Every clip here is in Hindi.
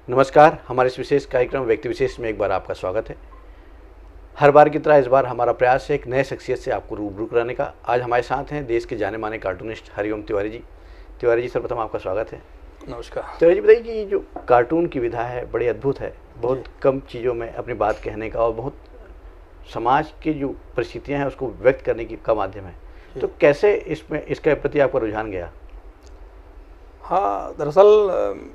नमस्कार, हमारे इस विशेष कार्यक्रम व्यक्ति विशेष में एक बार आपका स्वागत है। हर बार की तरह इस बार हमारा प्रयास है एक नए शख्सियत से आपको रूबरू कराने का। आज हमारे साथ हैं देश के जाने माने कार्टूनिस्ट हरिओम तिवारी जी। तिवारी जी, सर्वप्रथम आपका स्वागत है। नमस्कार। तिवारी जी, बताइए कि जो कार्टून की विधा है बड़ी अद्भुत है, बहुत कम चीज़ों में अपनी बात कहने का और बहुत समाज की जो परिस्थितियाँ हैं उसको व्यक्त करने की का माध्यम है। तो कैसे इसमें इसके प्रति आपका रुझान गया? हाँ, दरअसल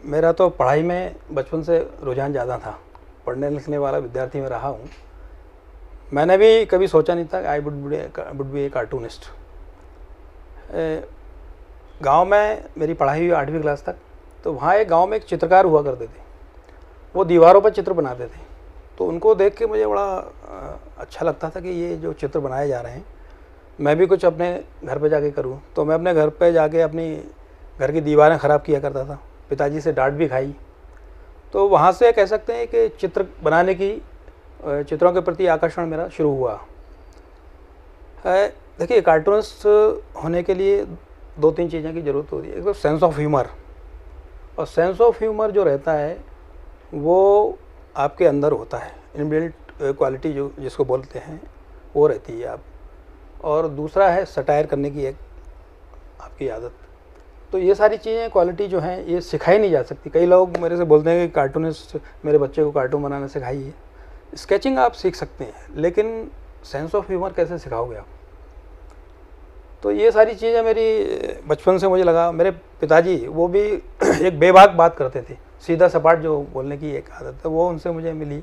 मेरा तो पढ़ाई में बचपन से रुझान ज़्यादा था। पढ़ने लिखने वाला विद्यार्थी में रहा हूँ। मैंने भी कभी सोचा नहीं था कि I would be A cartoonist. गांव में मेरी पढ़ाई हुई 8वीं क्लास तक। तो वहाँ एक गांव में एक चित्रकार हुआ करते थे। वो दीवारों पर चित्र बनाते थे। तो उनको देख के मुझे बड़ा अच्छा लगता था कि ये जो चित्र बनाए जा रहे हैं मैं भी कुछ अपने घर पे जाके करूँ। तो मैं अपने घर पे जाके अपनी घर की दीवारें ख़राब किया करता था। पिताजी से डांट भी खाई। तो वहाँ से कह सकते हैं कि चित्र बनाने की, चित्रों के प्रति आकर्षण मेरा शुरू हुआ। देखिए, कार्टूनिस्ट होने के लिए 2-3 चीज़ों की ज़रूरत होती है। एक तो सेंस ऑफ ह्यूमर, और सेंस ऑफ ह्यूमर जो रहता है वो आपके अंदर होता है। इनबिल्ट क्वालिटी जो जिसको बोलते हैं वो रहती है आप। और दूसरा है सटायर करने की एक आपकी आदत। तो ये सारी चीज़ें, क्वालिटी जो हैं, ये सिखाई नहीं जा सकती। कई लोग मेरे से बोलते हैं कि कार्टूनिस्ट, मेरे बच्चे को कार्टून बनाना सिखाइए। स्केचिंग आप सीख सकते हैं, लेकिन सेंस ऑफ ह्यूमर कैसे सिखाओगे आप? तो ये सारी चीज़ें मेरी बचपन से मुझे लगा। मेरे पिताजी वो भी एक बेबाक बात करते थे, सीधा सपाट जो बोलने की एक आदत है वो उनसे मुझे मिली।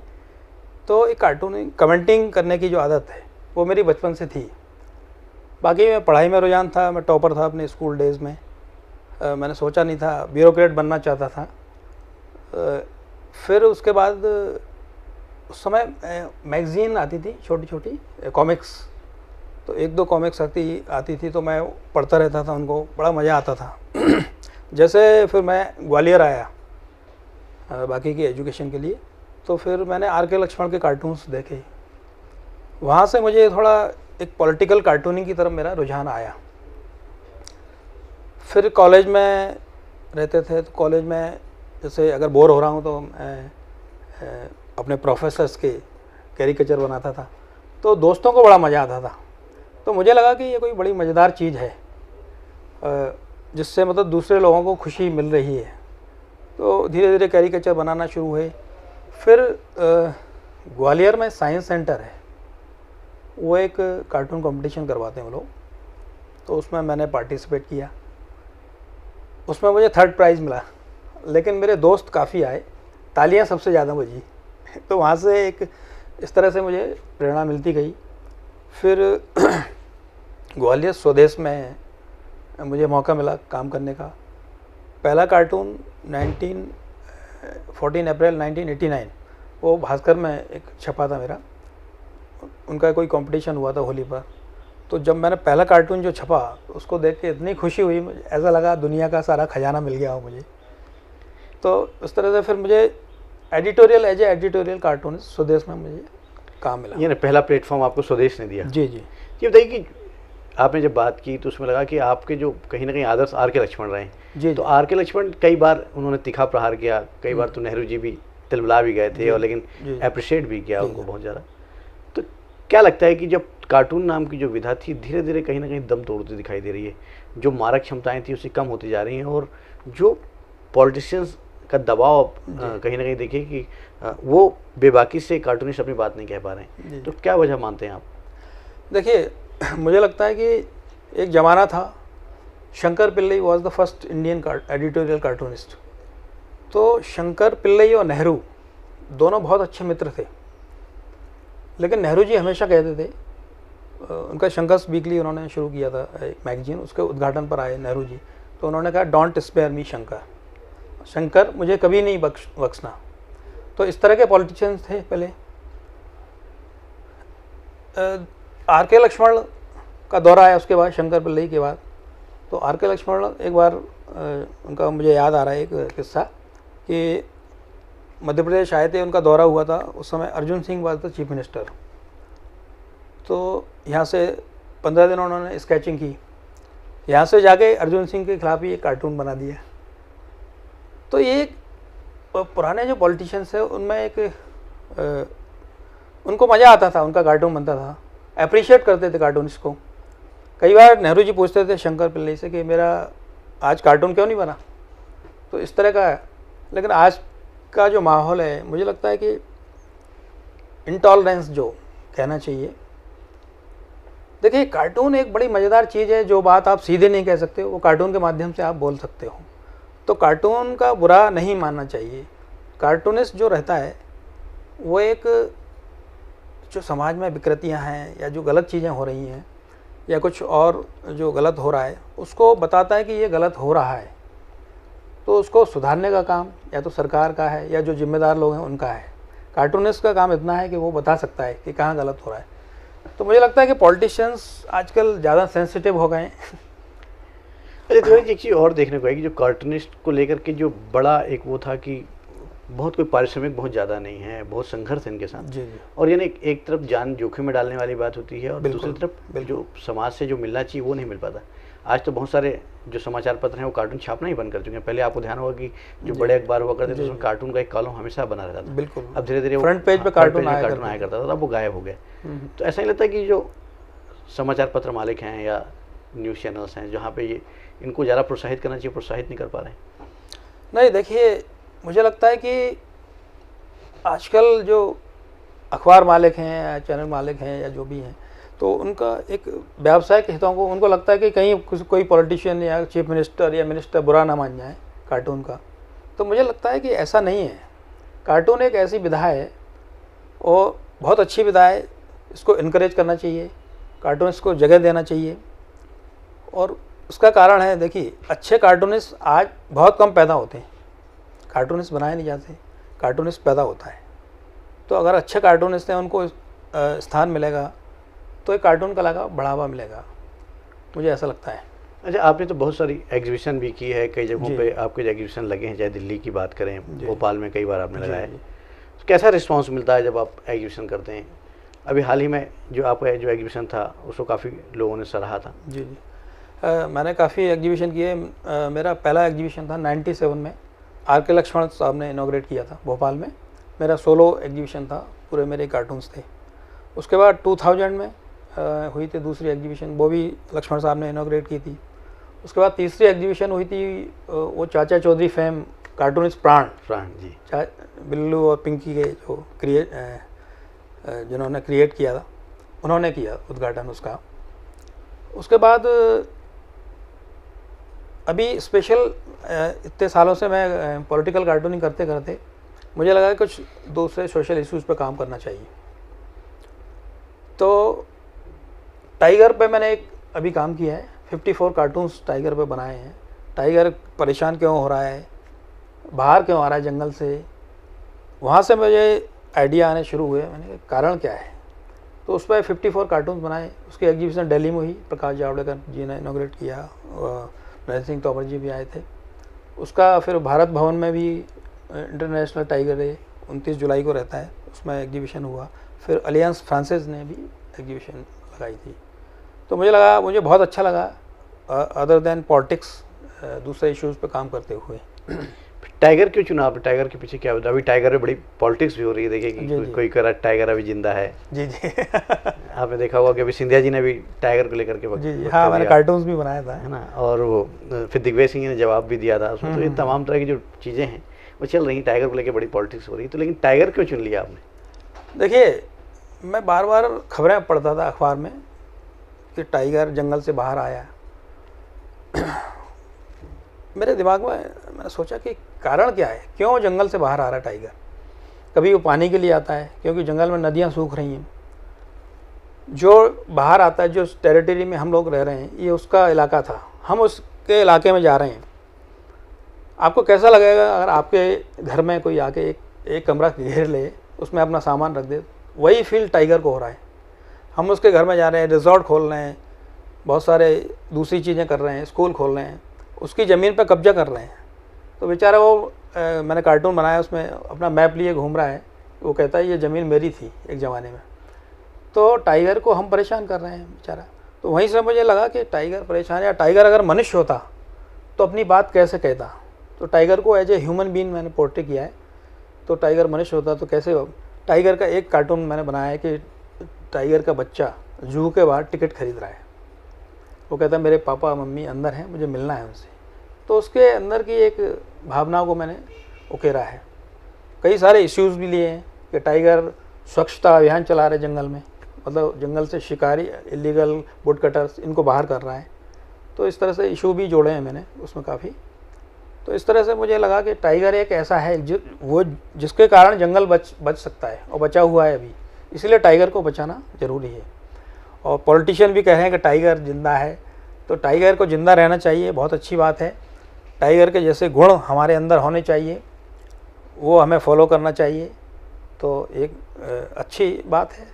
तो एक कार्टून कमेंटिंग करने की जो आदत है वो मेरी बचपन से थी। बाकी मैं पढ़ाई में रुझान था, मैं टॉपर था अपने स्कूल डेज़ में। मैंने सोचा नहीं था, ब्यूरोक्रेट बनना चाहता था। फिर उसके बाद उस समय मैगज़ीन आती थी, छोटी छोटी कॉमिक्स। तो 1-2 कॉमिक्स आती थी तो मैं पढ़ता रहता था, उनको बड़ा मज़ा आता था। जैसे फिर मैं ग्वालियर आया बाकी की एजुकेशन के लिए, तो फिर मैंने आर.के. लक्ष्मण के कार्टून्स देखे। वहाँ से मुझे थोड़ा एक पॉलिटिकल कार्टूनिंग की तरफ मेरा रुझान आया। फिर कॉलेज में रहते थे, तो कॉलेज में जैसे अगर बोर हो रहा हूँ तो मैं अपने प्रोफेसर्स के कैरिकेचर बनाता था। तो दोस्तों को बड़ा मज़ा आता था। तो मुझे लगा कि ये कोई बड़ी मज़ेदार चीज़ है जिससे मतलब दूसरे लोगों को खुशी मिल रही है। तो धीरे धीरे कैरिकेचर बनाना शुरू हुए। फिर ग्वालियर में साइंस सेंटर है, वो एक कार्टून कंपटीशन करवाते हैं वो लोग। तो उसमें मैंने पार्टिसिपेट किया। उसमें मुझे 3rd प्राइज़ मिला, लेकिन मेरे दोस्त काफ़ी आए, तालियां सबसे ज़्यादा बजी। तो वहाँ से एक इस तरह से मुझे प्रेरणा मिलती गई। फिर ग्वालियर स्वदेश में मुझे मौका मिला काम करने का। पहला कार्टून 14 अप्रैल 1989 वो भास्कर में एक छपा था मेरा। उनका कोई कंपटीशन हुआ था होली पर। तो जब मैंने पहला कार्टून जो छपा उसको देख के इतनी खुशी हुई, मुझे ऐसा लगा दुनिया का सारा खजाना मिल गया हो मुझे। तो उस तरह से फिर मुझे एडिटोरियल कार्टून स्वदेश में मुझे काम मिला। ये पहला प्लेटफॉर्म आपको स्वदेश ने दिया? जी जी। ये बताइए कि आपने जब बात की तो उसमें लगा कि आपके जो कहीं ना कहीं आदर्श आर.के. लक्ष्मण रहे। जी। तो आर.के. लक्ष्मण कई बार उन्होंने तीखा प्रहार किया, कई बार तो नेहरू जी भी तिलमिला भी गए थे, और लेकिन अप्रिशिएट भी किया उनको बहुत ज़्यादा। तो क्या लगता है कि जब कार्टून नाम की जो विधा थी धीरे धीरे कहीं ना कहीं दम तोड़ती दिखाई दे रही है, जो मारक क्षमताएं थी उससे कम होती जा रही हैं, और जो पॉलिटिशियंस का दबाव कहीं ना कहीं देखिए कि वो बेबाकी से कार्टूनिस्ट अपनी बात नहीं कह पा रहे हैं, तो क्या वजह मानते हैं आप? देखिए, मुझे लगता है कि एक ज़माना था, Shankar Pillai was the first Indian editorial cartoonist. तो शंकर पिल्लई और नेहरू दोनों बहुत अच्छे मित्र थे। लेकिन नेहरू जी हमेशा कहते थे, उनका शंकर्स वीकली उन्होंने शुरू किया था एक मैगजीन, उसके उद्घाटन पर आए नेहरू जी, तो उन्होंने कहा don't spare me Shankar, Shankar मुझे कभी नहीं बख्शना। तो इस तरह के पॉलिटिशियंस थे पहले। आर.के. लक्ष्मण का दौरा आया उसके बाद, शंकर पिल्लई के बाद। तो आर.के. लक्ष्मण एक बार उनका मुझे याद आ रहा है एक किस्सा कि मध्य प्रदेश आए थे, उनका दौरा हुआ था। उस समय Arjun Singh was the chief minister. तो यहाँ से 15 दिन उन्होंने स्केचिंग की। यहाँ से जाके अर्जुन सिंह के खिलाफ ही एक कार्टून बना दिया। तो ये पुराने जो पॉलिटिशियंस है उनमें एक उनको मज़ा आता था, उनका कार्टून बनता था, अप्रिशिएट करते थे कार्टूनिस्ट को। कई बार नेहरू जी पूछते थे शंकर पिल्लई से कि मेरा आज कार्टून क्यों नहीं बना, तो इस तरह का है। लेकिन आज का जो माहौल है, मुझे लगता है कि इंटॉलरेंस जो कहना चाहिए, देखिए कार्टून एक बड़ी मज़ेदार चीज़ है, जो बात आप सीधे नहीं कह सकते वो कार्टून के माध्यम से आप बोल सकते हो। तो कार्टून का बुरा नहीं मानना चाहिए। कार्टूनिस्ट जो रहता है वो एक जो समाज में विकृतियां हैं या जो गलत चीज़ें हो रही हैं या कुछ और जो गलत हो रहा है उसको बताता है कि ये गलत हो रहा है, तो उसको सुधारने का काम या तो सरकार का है या जो जिम्मेदार लोग हैं उनका है। कार्टूनिस्ट का काम इतना है कि वो बता सकता है कि कहाँ गलत हो रहा है। तो मुझे लगता है कि पॉलिटिशियंस आजकल ज़्यादा सेंसिटिव हो गए हैं। अरे तो एक चीज़ और देखने को है कि जो कार्टूनिस्ट को लेकर के जो बड़ा एक वो था कि बहुत कोई पारिश्रमिक बहुत ज़्यादा नहीं है, बहुत संघर्ष है इनके साथ। जी जी। और यानी एक तरफ जान जोखिम में डालने वाली बात होती है और दूसरी तरफ जो समाज से जो मिलना चाहिए वो नहीं मिल पाता। आज तो बहुत सारे जो समाचार पत्र हैं वो कार्टून छापना ही बंद कर चुके हैं। पहले आपको ध्यान होगा कि जो बड़े अखबार हुआ करते थे उसमें कार्टून का एक कॉलम हमेशा बना रहता था। बिल्कुल। अब धीरे धीरे फ्रंट पेज पे कार्टून आया करता था, अब वो गायब हो गए। तो ऐसा ही लगता है कि जो समाचार पत्र मालिक हैं या न्यूज़ चैनल्स हैं जहाँ पे ये इनको ज़्यादा प्रोत्साहित करना चाहिए, प्रोत्साहित नहीं कर पा रहे हैं। नहीं, देखिए मुझे लगता है कि आजकल जो अखबार मालिक हैं या चैनल मालिक हैं या जो भी हैं, तो उनका एक व्यावसायिक हितों को उनको लगता है कि कहीं कोई पॉलिटिशियन या चीफ मिनिस्टर या मिनिस्टर बुरा ना मान जाए कार्टून का। तो मुझे लगता है कि ऐसा नहीं है। कार्टून एक ऐसी विधा है और बहुत अच्छी विधा है, इसको इनकरेज करना चाहिए, कार्टूनिस्ट को जगह देना चाहिए। और उसका कारण है, देखिए अच्छे कार्टूनिस्ट आज बहुत कम पैदा होते हैं, कार्टूनिस्ट बनाए नहीं जाते, कार्टूनिस्ट पैदा होता है। तो अगर अच्छे कार्टूनिस्ट हैं उनको स्थान मिलेगा तो एक कार्टून कला का बढ़ावा मिलेगा, मुझे ऐसा लगता है। अच्छा, आपने तो बहुत सारी एग्जीबिशन भी की है, कई जगहों पे आपके एग्जीबिशन लगे हैं, चाहे दिल्ली की बात करें, भोपाल में कई बार आपने लगाया है। तो कैसा रिस्पांस मिलता है जब आप एग्जीबिशन करते हैं? अभी हाल ही में जो आपका जो एग्जीबिशन था उसको काफ़ी लोगों ने सराहा था। जी जी। मैंने काफ़ी एग्जीबिशन किए। मेरा पहला एग्जीबिशन था 97 में, आर के लक्ष्मण साहब ने इनॉग्रेट किया था भोपाल में। मेरा सोलो एग्जीबिशन था, पूरे मेरे कार्टून्स थे। उसके बाद 2000 में हुई थी दूसरी एग्जीबिशन, वो भी लक्ष्मण साहब ने इनॉग्रेट की थी। उसके बाद तीसरी एग्जीबिशन हुई थी, वो चाचा चौधरी फेम कार्टूनिस्ट प्राण जी, बिल्लू और पिंकी के जो जिन्होंने क्रिएट किया था, उन्होंने किया उद्घाटन उसका। उसके बाद अभी स्पेशल इतने सालों से मैं पॉलिटिकल कार्टूनिंग करते करते मुझे लगा कि कुछ दूसरे सोशल इश्यूज़ पे काम करना चाहिए। तो टाइगर पे मैंने एक अभी काम किया है, 54 कार्टून्स टाइगर पे बनाए हैं। टाइगर परेशान क्यों हो रहा है, बाहर क्यों आ रहा है जंगल से, वहाँ से मुझे आइडिया आने शुरू हुए। मैंने कहा कारण क्या है, तो उस पर 54 कार्टून्स बनाए। उसकी एग्जीबिशन दिल्ली में हुई, प्रकाश जावड़ेकर जी ने इनॉग्रेट किया, नरेंद्र सिंह तोमर जी भी आए थे। उसका फिर भारत भवन में भी इंटरनेशनल टाइगर डे 29 जुलाई को रहता है, उसमें एग्जीबिशन हुआ। फिर अलियंस फ्रांसिस ने भी एग्जीबिशन लगाई थी। तो मुझे बहुत अच्छा लगा, अदर देन पॉलिटिक्स, दूसरे इश्यूज़ पे काम करते हुए। टाइगर क्यों चुना आपने? टाइगर के पीछे क्या होता है? अभी टाइगर में बड़ी पॉलिटिक्स भी हो रही है, देखिए कि कोई कह रहा है टाइगर अभी जिंदा है। जी जी। आपने देखा होगा कि अभी सिंधिया जी ने भी टाइगर को लेकर के जी हाँ, मैंने कार्टून्स भी बनाया था, है ना। और वो फिर दिग्विजय सिंह ने जवाब भी दिया था उसमें। तो ये तमाम तरह की जो चीज़ें हैं वो चल रही हैं, टाइगर को लेकर बड़ी पॉलिटिक्स हो रही है। तो लेकिन टाइगर क्यों चुन लिया आपने? देखिए, मैं बार बार खबरें पढ़ता था अखबार में कि टाइगर जंगल से बाहर आया। मेरे दिमाग में मैंने सोचा कि कारण क्या है, क्यों जंगल से बाहर आ रहा है टाइगर। कभी वो पानी के लिए आता है, क्योंकि जंगल में नदियाँ सूख रही हैं। जो बाहर आता है, जो टेरिटरी में हम लोग रह रहे हैं, ये उसका इलाका था, हम उसके इलाके में जा रहे हैं। आपको कैसा लगेगा अगर आपके घर में कोई आके एक कमरा घेर ले, उसमें अपना सामान रख दे? वही फील टाइगर को हो रहा है। हम उसके घर में जा रहे हैं, रिजॉर्ट खोल रहे हैं, बहुत सारे दूसरी चीज़ें कर रहे हैं, स्कूल खोल रहे हैं, उसकी ज़मीन पर कब्जा कर रहे हैं। तो बेचारा वो मैंने कार्टून बनाया, उसमें अपना मैप लिए घूम रहा है। वो कहता है ये ज़मीन मेरी थी एक ज़माने में। तो टाइगर को हम परेशान कर रहे हैं बेचारा। तो वहीं से मुझे लगा कि टाइगर परेशान है, या टाइगर अगर मनुष्य होता तो अपनी बात कैसे कहता। तो टाइगर को एज ए ह्यूमन बीइंग मैंने पोर्ट्रे किया है। तो टाइगर मनुष्य होता तो कैसे हो। टाइगर का एक कार्टून मैंने बनाया है कि टाइगर का बच्चा जू के बाहर टिकट खरीद रहा है। वो कहता है मेरे पापा मम्मी अंदर हैं, मुझे मिलना है उनसे। तो उसके अंदर की एक भावनाओं को मैंने उकेरा है। कई सारे इश्यूज़ भी लिए हैं कि टाइगर स्वच्छता अभियान चला रहे जंगल में, मतलब जंगल से शिकारी, इलीगल वुड कटर्स, इनको बाहर कर रहा है। तो इस तरह से इशू भी जोड़े हैं मैंने उसमें काफ़ी। तो इस तरह से मुझे लगा कि टाइगर एक ऐसा है वो जिसके कारण जंगल बच सकता है और बचा हुआ है अभी, इसलिए टाइगर को बचाना ज़रूरी है। और पॉलिटिशियन भी कह रहे हैं कि टाइगर जिंदा है, तो टाइगर को ज़िंदा रहना चाहिए, बहुत अच्छी बात है। टाइगर के जैसे गुण हमारे अंदर होने चाहिए, वो हमें फॉलो करना चाहिए, तो एक अच्छी बात है।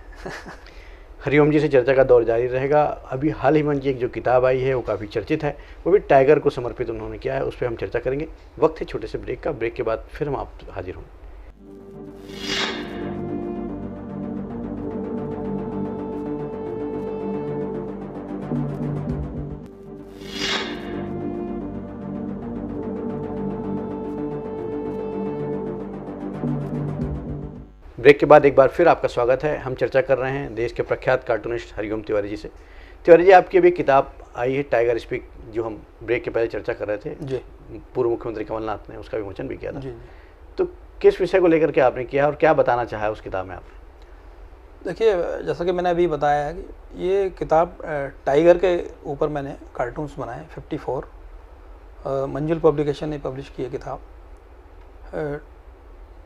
हरिओम जी से चर्चा का दौर जारी रहेगा। अभी हाल ही में एक जो किताब आई है वो काफ़ी चर्चित है, वो भी टाइगर को समर्पित उन्होंने किया है, उस पर हम चर्चा करेंगे। वक्त है छोटे से ब्रेक का, ब्रेक के बाद फिर हम आप हाजिर होंगे। ब्रेक के बाद एक बार फिर आपका स्वागत है। हम चर्चा कर रहे हैं देश के प्रख्यात कार्टूनिस्ट हरिओम तिवारी जी से। तिवारी जी, आपकी अभी किताब आई है टाइगर स्पीक, जो हम ब्रेक के पहले चर्चा कर रहे थे जी। पूर्व मुख्यमंत्री कमलनाथ ने उसका विमोचन भी किया था। जी। तो किस विषय को लेकर के आपने किया और क्या बताना चाहा उस किताब में आपने? देखिए, जैसा कि मैंने अभी बताया है कि ये किताब टाइगर के ऊपर मैंने कार्टून्स बनाए 54। मंजुल पब्लिकेशन ने पब्लिश की है किताब।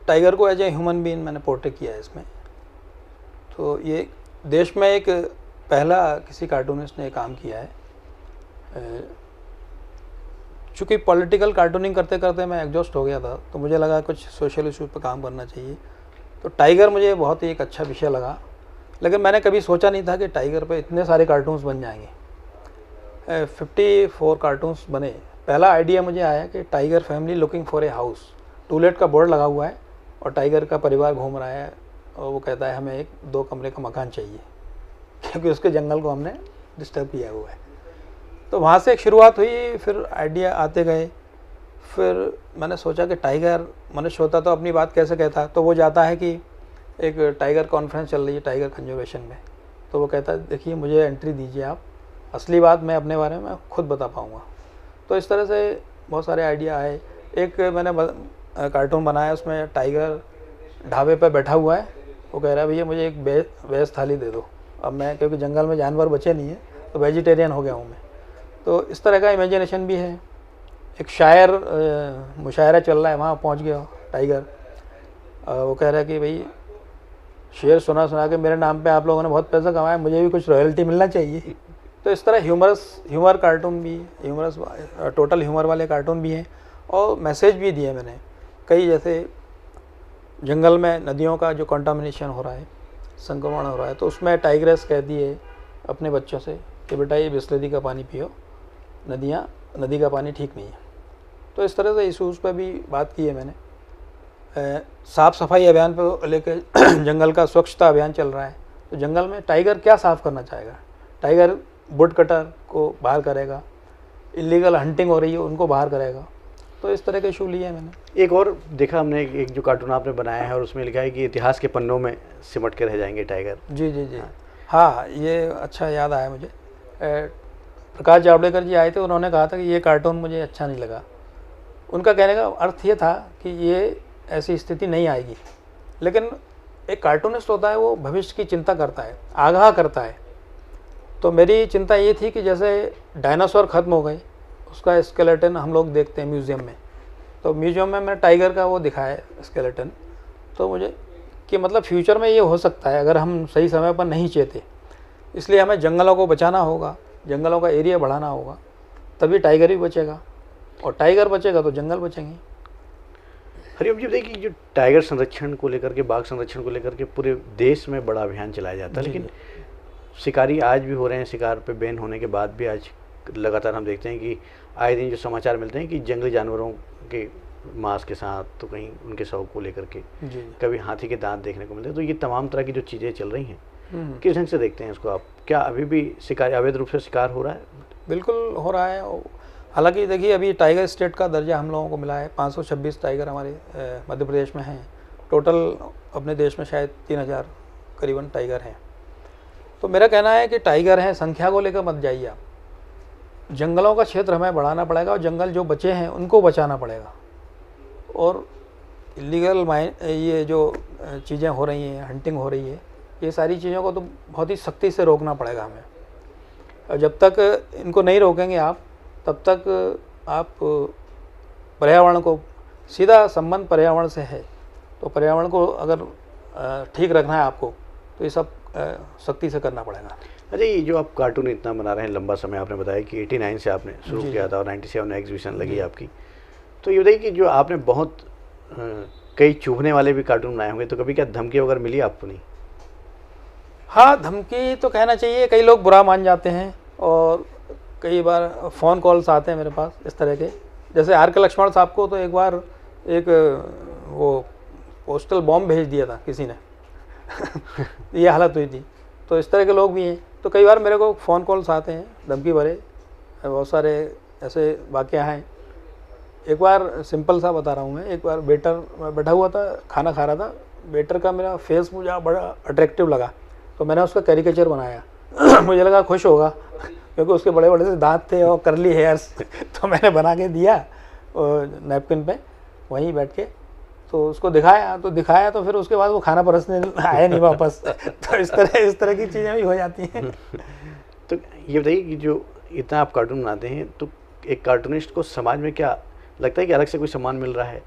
टाइगर को एज ए ह्यूमन बीइंग मैंने पोर्ट्रे किया है इसमें। तो ये देश में एक पहला किसी कार्टूनिस्ट ने काम किया है। चूँकि पॉलिटिकल कार्टूनिंग करते करते मैं एग्जॉस्ट हो गया था, तो मुझे लगा कुछ सोशल इशूज़ पर काम करना चाहिए। तो टाइगर मुझे बहुत ही एक अच्छा विषय लगा, लेकिन मैंने कभी सोचा नहीं था कि टाइगर पे इतने सारे कार्टून्स बन जाएंगे। 54 कार्टून्स बने। पहला आइडिया मुझे आया कि tiger family looking for a house, to let का बोर्ड लगा हुआ है और टाइगर का परिवार घूम रहा है और वो कहता है हमें 1-2 कमरे का मकान चाहिए, क्योंकि उसके जंगल को हमने डिस्टर्ब किया हुआ है। तो वहाँ से एक शुरुआत हुई, फिर आइडिया आते गए। फिर मैंने सोचा कि टाइगर मनुष्य होता तो अपनी बात कैसे कहता। तो वो जाता है कि एक टाइगर कॉन्फ्रेंस चल रही है टाइगर कंजर्वेशन में, तो वो कहता है देखिए मुझे एंट्री दीजिए आप, असली बात मैं अपने बारे में खुद बता पाऊँगा। तो इस तरह से बहुत सारे आइडिया आए। एक मैंने कार्टून बनाया, उसमें टाइगर ढाबे पर बैठा हुआ है, वो कह रहा है भैया मुझे एक वेज थाली दे दो। अब मैं, क्योंकि जंगल में जानवर बचे नहीं है, तो वेजिटेरियन हो गया हूँ मैं। तो इस तरह का इमेजिनेशन भी है। एक शायर मुशायरा चल रहा है, वहाँ पहुँच गया टाइगर। वो कह रहा है कि भाई शेर सुना सुना के मेरे नाम पे आप लोगों ने बहुत पैसा कमाया, मुझे भी कुछ रॉयल्टी मिलना चाहिए। तो इस तरह ह्यूमर कार्टून भी, टोटल ह्यूमर वाले कार्टून भी हैं और मैसेज भी दिए मैंने कई। जैसे जंगल में नदियों का जो कंटामिनेशन हो रहा है, संक्रमण हो रहा है, तो उसमें टाइग्रेस कहती है अपने बच्चों से कि बेटा ये बिस्लरी का पानी पियो, नदी का पानी ठीक नहीं है। तो इस तरह से इशूज़ पर भी बात की है मैंने। साफ़ सफाई अभियान पर लेकर जंगल का स्वच्छता अभियान चल रहा है, तो जंगल में टाइगर क्या साफ़ करना चाहेगा? टाइगर वुड कटर को बाहर करेगा, इलीगल हंटिंग हो रही है उनको बाहर करेगा। तो इस तरह के इशू लिए मैंने। एक और देखा हमने, एक जो कार्टून आपने बनाया है और उसमें लिखा है कि इतिहास के पन्नों में सिमट के रह जाएंगे टाइगर। जी जी जी, हाँ ये अच्छा याद आया मुझे। प्रकाश जावड़ेकर जी आए थे, उन्होंने कहा था कि ये कार्टून मुझे अच्छा नहीं लगा। उनका कहने का अर्थ ये था कि ये ऐसी स्थिति नहीं आएगी, लेकिन एक कार्टूनिस्ट होता है वो भविष्य की चिंता करता है, आगाह करता है। तो मेरी चिंता ये थी कि जैसे डायनासोर ख़त्म हो गए, उसका स्केलेटन हम लोग देखते हैं म्यूज़ियम में, तो म्यूज़ियम में मैंने टाइगर का वो दिखाया है स्केलेटन। तो मुझे कि मतलब फ्यूचर में ये हो सकता है अगर हम सही समय पर नहीं चेते। इसलिए हमें जंगलों को बचाना होगा, जंगलों का एरिया बढ़ाना होगा, तभी टाइगर भी बचेगा, और टाइगर बचेगा तो जंगल बचेंगे। हरिओम जी, देखिए जो टाइगर संरक्षण को लेकर के, बाघ संरक्षण को लेकर के पूरे देश में बड़ा अभियान चलाया जाता है, लेकिन शिकारी आज भी हो रहे हैं। शिकार पे बैन होने के बाद भी आज लगातार हम देखते हैं कि आए दिन जो समाचार मिलते हैं कि जंगली जानवरों के मांस के साथ, तो कहीं उनके शव को लेकर के कभी हाथी के दांत देखने को मिलते हैं। तो ये तमाम तरह की जो चीज़ें चल रही हैं, किस ढंग से देखते हैं इसको आप? क्या अभी भी शिकार, अवैध रूप से शिकार हो रहा है? बिल्कुल हो रहा है। हालांकि देखिए अभी टाइगर स्टेट का दर्जा हम लोगों को मिला है, 526 टाइगर हमारे मध्य प्रदेश में हैं। टोटल अपने देश में शायद 3000 करीबन टाइगर हैं। तो मेरा कहना है कि टाइगर हैं, संख्या को लेकर मत जाइए आप। जंगलों का क्षेत्र हमें बढ़ाना पड़ेगा और जंगल जो बचे हैं उनको बचाना पड़ेगा। और इलीगल ये जो चीज़ें हो रही हैं, हंटिंग हो रही है, ये सारी चीज़ों को तो बहुत ही सख्ती से रोकना पड़ेगा हमें। और जब तक इनको नहीं रोकेंगे आप, तब तक आप पर्यावरण को, सीधा संबंध पर्यावरण से है, तो पर्यावरण को अगर ठीक रखना है आपको तो ये सब सख्ती से करना पड़ेगा। अच्छा, ये जो आप कार्टून इतना बना रहे हैं लंबा समय, आपने बताया कि 89 से आपने शुरू किया था और 97 में एग्जीबिशन लगी आपकी, तो ये बताइए कि जो आपने बहुत कई चुभने वाले भी कार्टून बनाए होंगे, तो कभी क्या धमकी वगैरह मिली आपको? नहीं। हाँ, धमकी तो कहना चाहिए, कई लोग बुरा मान जाते हैं और कई बार फ़ोन कॉल्स आते हैं मेरे पास इस तरह के। जैसे आर के लक्ष्मण साहब को तो एक बार एक वो पोस्टल बॉम्ब भेज दिया था किसी ने ये हालत हुई थी। तो इस तरह के लोग भी हैं। तो कई बार मेरे को फ़ोन कॉल्स आते हैं धमकी भरे, बहुत सारे ऐसे वाक़या हैं। एक बार सिंपल सा बता रहा हूँ मैं। एक बार मैं बैठा हुआ था, खाना खा रहा था, वेटर का मेरा फेस मुझे बड़ा अट्रैक्टिव लगा, तो मैंने उसका कैरिकेचर बनाया मुझे लगा खुश होगा क्योंकि उसके बड़े बड़े से दांत थे और करली हेयर्स तो मैंने बना के दिया नैपकिन पे वहीं बैठ के, तो उसको दिखाया तो फिर उसके बाद वो खाना परसने आया नहीं वापस तो इस तरह की चीज़ें भी हो जाती हैं। तो ये बताइए कि जो इतना आप कार्टून बनाते हैं, तो एक कार्टूनिस्ट को समाज में क्या लगता है कि अलग से कोई सम्मान मिल रहा है?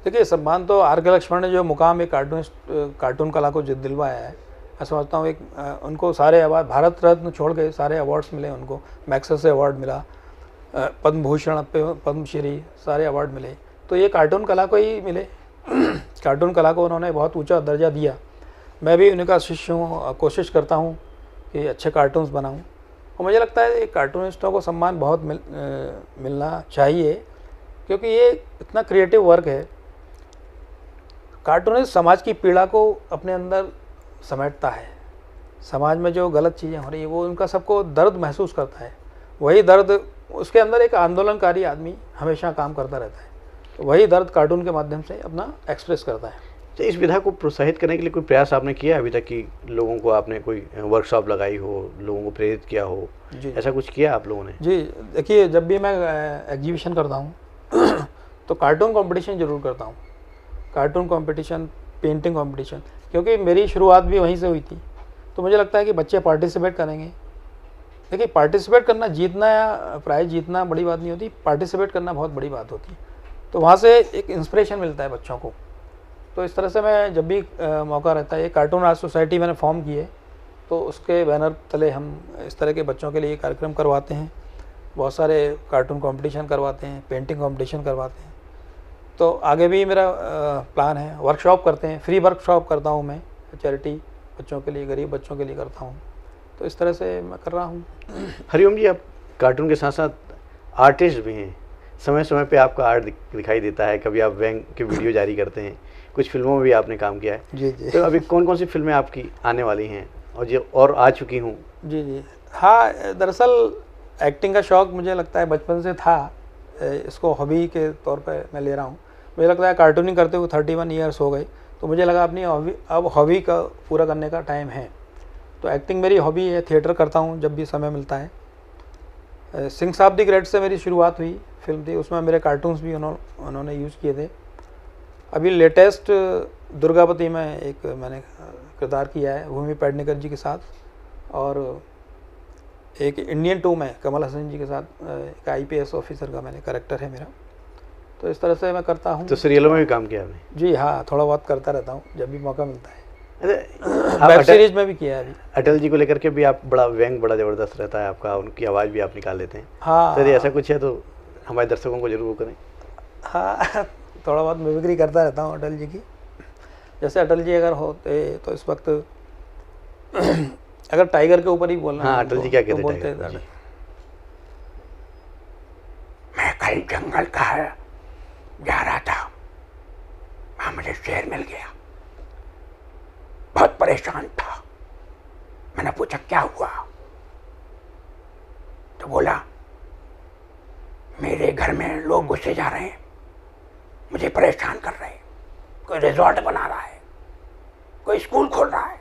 देखिए, सम्मान तो आर के लक्ष्मण ने जो मुकाम एक कार्टून कला को दिलवाया है, मैं समझता हूँ एक उनको सारे अवार्ड, भारत रत्न छोड़ के सारे अवार्ड्स मिले उनको। मैक्सेस अवार्ड मिला, पद्म भूषण, पद्मश्री, सारे अवार्ड मिले, तो ये कार्टून कला को ही मिले। कार्टून कला को उन्होंने बहुत ऊंचा दर्जा दिया। मैं भी उनका शिष्य हूँ, कोशिश करता हूँ कि अच्छे कार्टून्स बनाऊँ, और मुझे लगता है कार्टूनिस्टों को सम्मान बहुत मिलना चाहिए, क्योंकि ये इतना क्रिएटिव वर्क है। कार्टूनिस्ट समाज की पीड़ा को अपने अंदर समेटता है। समाज में जो गलत चीज़ें हो रही है वो उनका सबको दर्द महसूस करता है। वही दर्द, उसके अंदर एक आंदोलनकारी आदमी हमेशा काम करता रहता है, तो वही दर्द कार्टून के माध्यम से अपना एक्सप्रेस करता है। तो इस विधा को प्रोत्साहित करने के लिए कोई प्रयास आपने किया अभी तक कि लोगों को, आपने कोई वर्कशॉप लगाई हो, लोगों को प्रेरित किया हो, ऐसा कुछ किया आप लोगों ने? जी, देखिए, जब भी मैं एग्जीबिशन करता हूँ तो कार्टून कंपटीशन ज़रूर करता हूँ। कार्टून कंपटीशन, पेंटिंग कंपटीशन, क्योंकि मेरी शुरुआत भी वहीं से हुई थी, तो मुझे लगता है कि बच्चे पार्टिसिपेट करेंगे। देखिए, पार्टिसिपेट करना, जीतना या प्राइज़ जीतना बड़ी बात नहीं होती, पार्टिसिपेट करना बहुत बड़ी बात होती है। तो वहाँ से एक इंस्पिरेशन मिलता है बच्चों को। तो इस तरह से मैं जब भी मौका रहता है, कार्टून आर्ट सोसाइटी मैंने फॉर्म की है, तो उसके बैनर तले हम इस तरह के बच्चों के लिए कार्यक्रम करवाते हैं। बहुत सारे कार्टून कंपटीशन करवाते हैं, पेंटिंग कंपटीशन करवाते हैं। तो आगे भी मेरा प्लान है, वर्कशॉप करते हैं, फ्री वर्कशॉप करता हूँ मैं, चैरिटी बच्चों के लिए, गरीब बच्चों के लिए करता हूँ। तो इस तरह से मैं कर रहा हूँ। हरिओम जी, आप कार्टून के साथ साथ आर्टिस्ट भी हैं। समय समय पे आपका आर्ट दिखाई देता है, कभी आप व्यंग के वीडियो जारी करते हैं, कुछ फिल्मों में भी आपने काम किया है। जी जी। तो अभी कौन कौन सी फिल्में आपकी आने वाली हैं और जो और आ चुकी हूँ? जी जी, हाँ, दरअसल एक्टिंग का शौक़ मुझे लगता है बचपन से था, इसको हॉबी के तौर पे मैं ले रहा हूँ। मुझे लगता है कार्टूनिंग करते हुए 31 ईयर्स हो गए, तो मुझे लगा अपनी अब हॉबी का पूरा करने का टाइम है। तो एक्टिंग मेरी हॉबी है, थिएटर करता हूँ जब भी समय मिलता है। सिंह साहब दी ग्रेट से मेरी शुरुआत हुई, फिल्म थी, उसमें मेरे कार्टून्स भी उन्होंने यूज़ किए थे। अभी लेटेस्ट दुर्गावती में एक मैंने किरदार किया है भूमि पेडनेकर जी के साथ, और एक इंडियन 2 में कमल हसन जी के साथ एक IPS ऑफिसर का मैंने कैरेक्टर है मेरा। तो इस तरह से मैं करता हूँ। तो सीरियलों में भी काम किया आपने? जी हाँ, थोड़ा बहुत करता रहता हूँ जब भी मौका मिलता है। वेब सीरीज में भी किया है अभी। अटल जी को लेकर के भी आप बड़ा व्यंग बड़ा ज़बरदस्त रहता है आपका, उनकी आवाज़ भी आप निकाल लेते हैं। हाँ, तो यदि ऐसा कुछ है तो हमारे दर्शकों को जरूर करें। हाँ, थोड़ा बहुत मिमिक्री करता रहता हूँ अटल जी की। जैसे अटल जी अगर होते तो इस वक्त अगर टाइगर के ऊपर ही बोलना, हाँ, अटल जी क्या कहते बोलते हैं? मैं कल जंगल का जा रहा था, वहां मुझे शेर मिल गया, बहुत परेशान था। मैंने पूछा क्या हुआ, तो बोला मेरे घर में लोग घुसे जा रहे हैं, मुझे परेशान कर रहे हैं, कोई रिजॉर्ट बना रहा है, कोई स्कूल खोल रहा है,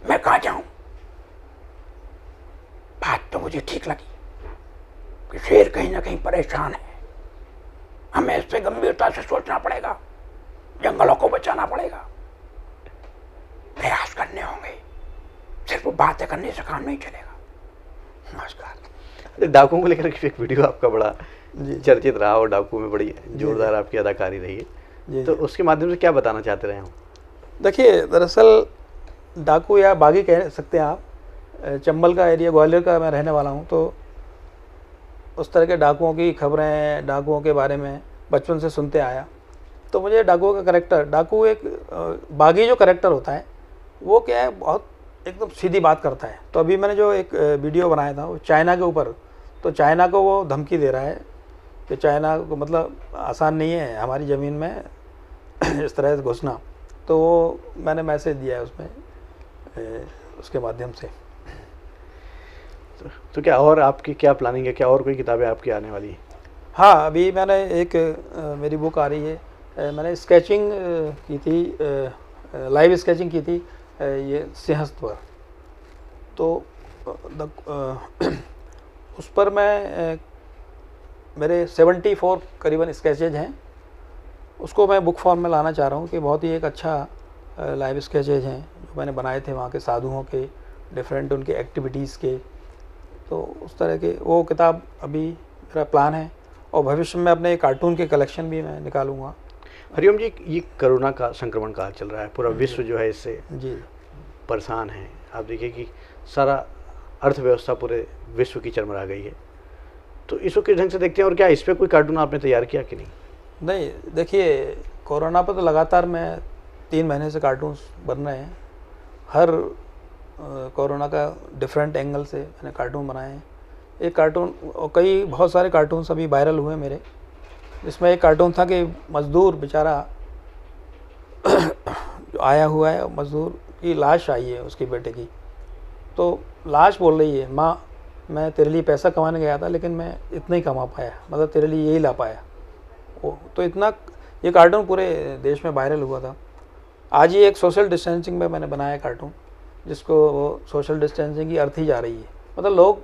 मैं कहाँ जाऊं। बात तो मुझे ठीक लगी कि शेर कहीं ना कहीं परेशान है, हमें इस पे गंभीरता से सोचना पड़ेगा, जंगलों को बचाना पड़ेगा, प्रयास करने होंगे, सिर्फ बातें करने से काम नहीं चलेगा। नमस्कार। डाकुओं को लेकर एक वीडियो आपका बड़ा चर्चित रहा और डाकू में बड़ी जोरदार आपकी अदाकारी रही है, तो उसके माध्यम से क्या बताना चाहते रहे हम? देखिए, दरअसल डाकू या बागी कह सकते हैं आप, चंबल का एरिया, ग्वालियर का मैं रहने वाला हूँ, तो उस तरह के डाकुओं की खबरें, डाकुओं के बारे में बचपन से सुनते आया। तो मुझे डाकुओं का करेक्टर, डाकू एक बागी जो करेक्टर होता है वो क्या है, बहुत एकदम सीधी बात करता है। तो अभी मैंने जो एक वीडियो बनाया था वो चाइना के ऊपर, तो चाइना को वो धमकी दे रहा है कि चाइना को मतलब आसान नहीं है हमारी ज़मीन में इस तरह से घुसना। तो वो मैंने मैसेज दिया है उसमें, उसके माध्यम से। तो क्या और आपकी क्या प्लानिंग है, क्या और कोई किताबें आपकी आने वाली हैं? हाँ, अभी मैंने एक मेरी बुक आ रही है, मैंने स्केचिंग की थी, लाइव स्केचिंग की थी ये सिंहस्थ पर। तो उस पर मैं मेरे 74 करीबन स्केचेज हैं, उसको मैं बुक फॉर्म में लाना चाह रहा हूँ कि बहुत ही एक अच्छा लाइव स्केचेज हैं जो मैंने बनाए थे वहाँ के साधुओं के, डिफरेंट उनके एक्टिविटीज़ के। तो उस तरह के वो किताब अभी मेरा प्लान है, और भविष्य में अपने कार्टून के कलेक्शन भी मैं निकालूंगा। हरिओम जी, ये कोरोना का संक्रमण काल चल रहा है, पूरा विश्व जो है इससे जी परेशान है। आप देखिए कि सारा अर्थव्यवस्था पूरे विश्व की चरमरा गई है, तो इसको किस ढंग से देखते हैं और क्या इस पर कोई कार्टून आपने तैयार किया कि नहीं? नहीं, देखिए, कोरोना पर तो लगातार मैं 3 महीने से कार्टून्स बन रहे हैं। हर कोरोना का डिफरेंट एंगल से मैंने कार्टून बनाए हैं। एक कार्टून और कई बहुत सारे कार्टून्स अभी वायरल हुए मेरे, जिसमें एक कार्टून था कि मज़दूर बेचारा जो आया हुआ है, मज़दूर की लाश आई है उसके बेटे की, तो लाश बोल रही है, माँ मैं तेरे लिए पैसा कमाने गया था लेकिन मैं इतना ही कमा पाया, मतलब तेरे लिए यही ला पाया। वो तो इतना, ये कार्टून पूरे देश में वायरल हुआ था। आज ही एक सोशल डिस्टेंसिंग में मैंने बनाया कार्टून, जिसको वो सोशल डिस्टेंसिंग की अर्थ ही जा रही है, मतलब लोग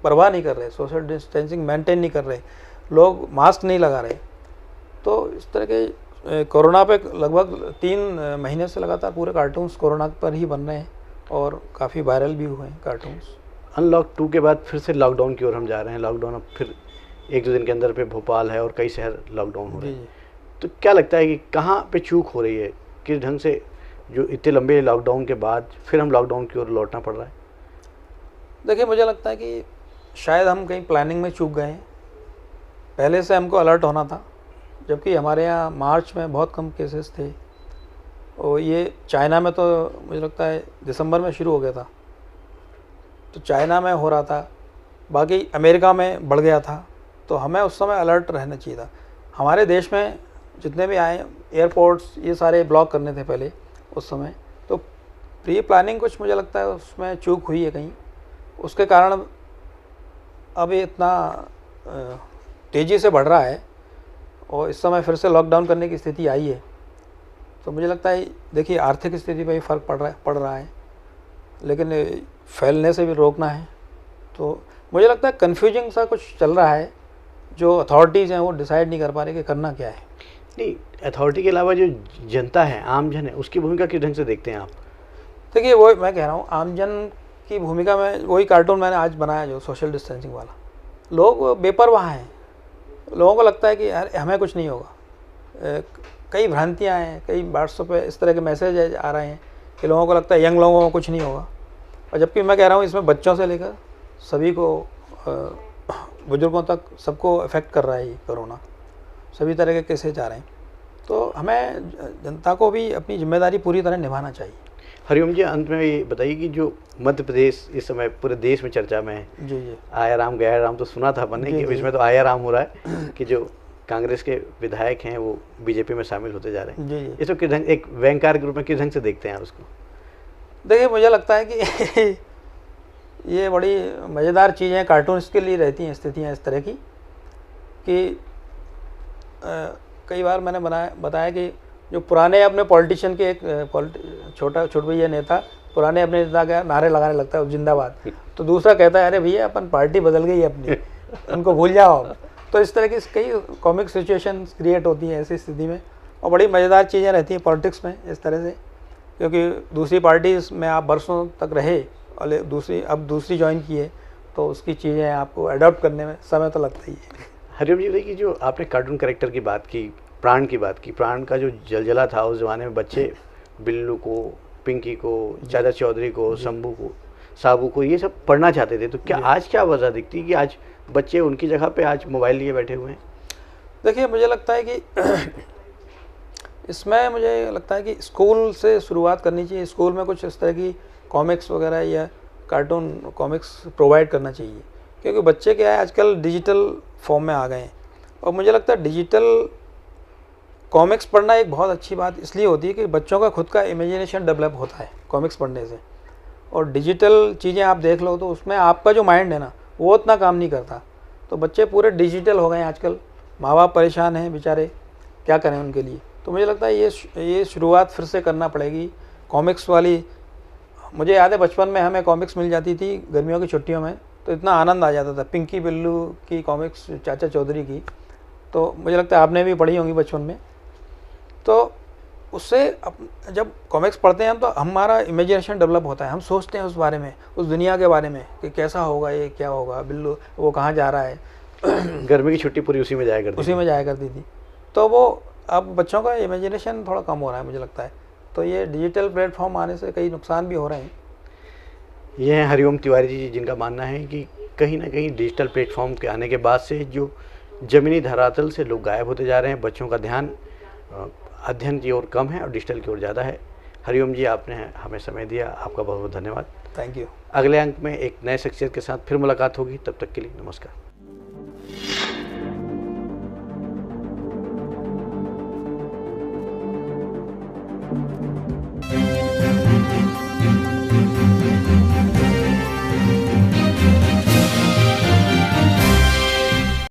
परवाह नहीं कर रहे, सोशल डिस्टेंसिंग मेंटेन नहीं कर रहे, लोग मास्क नहीं लगा रहे। तो इस तरह के कोरोना पे लगभग 3 महीने से लगातार पूरे कार्टून्स कोरोना पर ही बन रहे हैं और काफ़ी वायरल भी हुए हैं कार्टून्स। अनलॉक 2 के बाद फिर से लॉकडाउन की ओर हम जा रहे हैं। लॉकडाउन अब फिर 1-2 दिन के अंदर पे भोपाल है और कई शहर लॉकडाउन हो रहे हैं। तो क्या लगता है कि कहाँ पे चूक हो रही है, किस ढंग से जो इतने लंबे लॉकडाउन के बाद फिर हम लॉकडाउन की ओर लौटना पड़ रहा है? देखिए, मुझे लगता है कि शायद हम कहीं प्लानिंग में चूक गए हैं। पहले से हमको अलर्ट होना था, जबकि हमारे यहाँ मार्च में बहुत कम केसेस थे, और ये चाइना में तो मुझे लगता है दिसंबर में शुरू हो गया था। तो चाइना में हो रहा था, बाकी अमेरिका में बढ़ गया था, तो हमें उस समय अलर्ट रहना चाहिए था। हमारे देश में जितने भी आए एयरपोर्ट्स ये सारे ब्लॉक करने थे पहले उस समय, तो प्री प्लानिंग कुछ मुझे लगता है उसमें चूक हुई है कहीं, उसके कारण अब ये इतना तेज़ी से बढ़ रहा है और इस समय फिर से लॉकडाउन करने की स्थिति आई है। तो मुझे लगता है, देखिए, आर्थिक स्थिति पर भी फ़र्क पड़ रहा है, लेकिन फैलने से भी रोकना है। तो मुझे लगता है कन्फ्यूजिंग सा कुछ चल रहा है, जो अथॉरिटीज़ हैं वो डिसाइड नहीं कर पा रहे कि करना क्या है। नहीं, अथॉरिटी के अलावा जो जनता है, आम जन है, उसकी भूमिका किस ढंग से देखते हैं आप? देखिए, वो मैं कह रहा हूँ, आम जन की भूमिका में वही कार्टून मैंने आज बनाया जो सोशल डिस्टेंसिंग वाला। लोग बेपरवाह हैं, लोगों को लगता है कि यार हमें कुछ नहीं होगा। कई भ्रांतियाँ हैं, कई व्हाट्सएप पे इस तरह के मैसेज आ रहे हैं कि लोगों को लगता है यंग लोगों को कुछ नहीं होगा, और जबकि मैं कह रहा हूँ इसमें बच्चों से लेकर सभी को, बुजुर्गों तक सबको अफेक्ट कर रहा है ये कोरोना। सभी तरह के केसेज आ रहे हैं, तो हमें जनता को भी अपनी जिम्मेदारी पूरी तरह निभाना चाहिए। हरिओम जी, अंत में ये बताइए कि जो मध्य प्रदेश इस समय पूरे देश में चर्चा में है, जी आया राम गया राम तो सुना था बनने के, इसमें तो आया राम हो रहा है कि जो कांग्रेस के विधायक हैं वो बीजेपी में शामिल होते जा रहे हैं। जी इसको किस ढंग, एक व्यंग्यकार के रूप में किस ढंग से देखते हैं आप उसको? देखिए, मुझे लगता है कि ये बड़ी मज़ेदार चीज़ें कार्टून्स के लिए रहती हैं स्थितियाँ इस तरह की, कि कई बार मैंने बताया कि जो पुराने अपने पॉलिटिशियन के एक छोट भैया नेता पुराने अपने नेता का नारे लगाने लगता है जिंदाबाद, तो दूसरा कहता है अरे भैया अपन पार्टी बदल गई अपनी, उनको भूल जाओ। तो इस तरह की कई कॉमिक सिचुएशंस क्रिएट होती हैं ऐसी स्थिति में, और बड़ी मज़ेदार चीज़ें रहती हैं पॉलिटिक्स में इस तरह से, क्योंकि दूसरी पार्टी में आप बरसों तक रहे और अब दूसरी ज्वाइन की है, तो उसकी चीज़ें आपको अडॉप्ट करने में समय तो लगता ही है। हरिओम जी, देखिए जो आपने कार्टून कैरेक्टर की बात की, प्राण की बात की, प्राण का जो जलजला था उस ज़माने में, बच्चे बिल्लू को, पिंकी को, चाचा चौधरी को, शंभू को, साबू को, ये सब पढ़ना चाहते थे। तो क्या आज क्या वजह दिखती है कि आज बच्चे उनकी जगह पे आज मोबाइल लिए बैठे हुए हैं? देखिए मुझे लगता है कि इसमें मुझे लगता है कि स्कूल से शुरुआत करनी चाहिए। स्कूल में कुछ इस तरह की कॉमिक्स वगैरह या कार्टून कॉमिक्स प्रोवाइड करना चाहिए, क्योंकि बच्चे क्या है आजकल डिजिटल फॉर्म में आ गए हैं, और मुझे लगता है डिजिटल कॉमिक्स पढ़ना एक बहुत अच्छी बात इसलिए होती है कि बच्चों का खुद का इमेजिनेशन डेवलप होता है कॉमिक्स पढ़ने से। और डिजिटल चीज़ें आप देख लो तो उसमें आपका जो माइंड है ना वो उतना काम नहीं करता, तो बच्चे पूरे डिजिटल हो गए हैं आजकल, माँ बाप परेशान हैं बेचारे, क्या करें उनके लिए। तो मुझे लगता है ये शुरुआत फिर से करना पड़ेगी कॉमिक्स वाली। मुझे याद है बचपन में हमें कॉमिक्स मिल जाती थी गर्मियों की छुट्टियों में, तो इतना आनंद आ जाता था, पिंकी बिल्लू की कॉमिक्स, चाचा चौधरी की, तो मुझे लगता है आपने भी पढ़ी होंगी बचपन में। तो उससे जब कॉमिक्स पढ़ते हैं हम तो हमारा इमेजिनेशन डेवलप होता है, हम सोचते हैं उस बारे में, उस दुनिया के बारे में कि कैसा होगा, ये क्या होगा, बिल्लू वो कहाँ जा रहा है। गर्मी की छुट्टी पूरी उसी में जाया करती थी। तो वो अब बच्चों का इमेजिनेशन थोड़ा कम हो रहा है मुझे लगता है, तो ये डिजिटल प्लेटफॉर्म आने से कई नुकसान भी हो रहे हैं। ये हैं हरिओम तिवारी जी, जिनका मानना है कि कहीं ना कहीं डिजिटल प्लेटफॉर्म के आने के बाद से जो ज़मीनी धरातल से लोग गायब होते जा रहे हैं, बच्चों का ध्यान अध्ययन की ओर कम है और डिजिटल की ओर ज़्यादा है। हरिओम जी, आपने हमें समय दिया, आपका बहुत बहुत धन्यवाद। Thank you. अगले अंक में एक नए शख्सियत के साथ फिर मुलाकात होगी, तब तक के लिए नमस्कार।